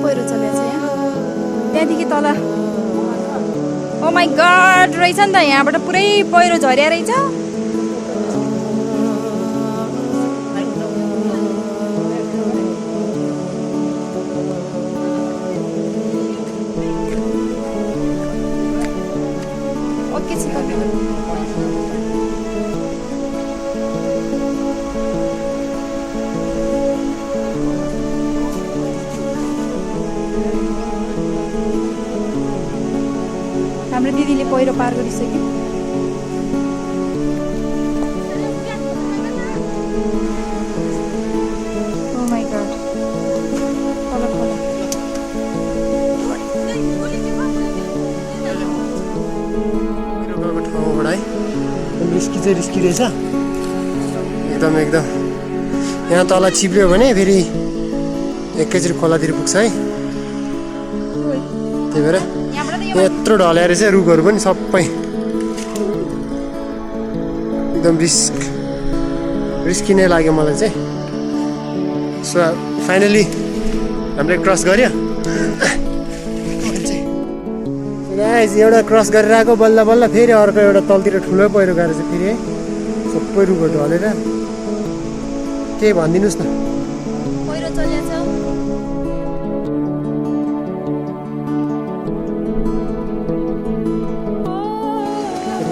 पहिरो चलेको छ यहाँ त्यहाँदेखि तल ओ माई गड रहेछ नि त यहाँबाट पुरै पहिरो झर्या रहेछ ओके छ हाम्रो दिदीले पहिरो पार गरिसक्यो ओ माई गॉड तल तल मेरो ठाउँबाट है रिस्की चाहिँ रिस्की रहेछ एकदम यहाँ तल चिप्ल्यो भने फेरि एकैचोटि खोलातिर पुग्छ है त्यही भएर यत्रो ढल्या रहेछ रुखहरू पनि सबै एकदम रिस्की नै लाग्यो मलाई चाहिँ सो फाइनली हामीले क्रस गर्यो गाइस एउटा क्रस गरेर आएको बल्ल बल्ल फेरि अर्को एउटा तलतिर ठुलो पहिरो गएर चाहिँ फेरि है सबै रुखहरू ढलेर केही भनिदिनुहोस् न पहिरो चलेछ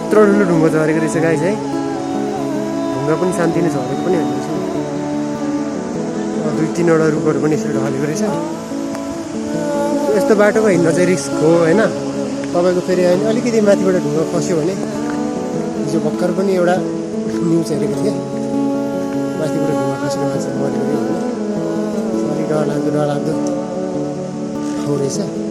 यत्रो ठुलो ढुङ्गा झरेको रहेछ गाइस है ढुङ्गा पनि शान्ति नै झरेको पनि होइन रहेछ 2-3वटा रुखहरू पनि यसरी ढलेको रहेछ यस्तो बाटोमा हिँड्न चाहिँ रिस्क हो होइन तपाईँको फेरि अहिले अलिकति माथिबाट ढुङ्गा खस्यो भने हिजो भर्खर पनि एउटा न्युज हेरेको थिएँ माथिबाट ढुङ्गा खसेर मान्छे मरेको होइन अलिक डरलाग्दो ठाउँ रहेछ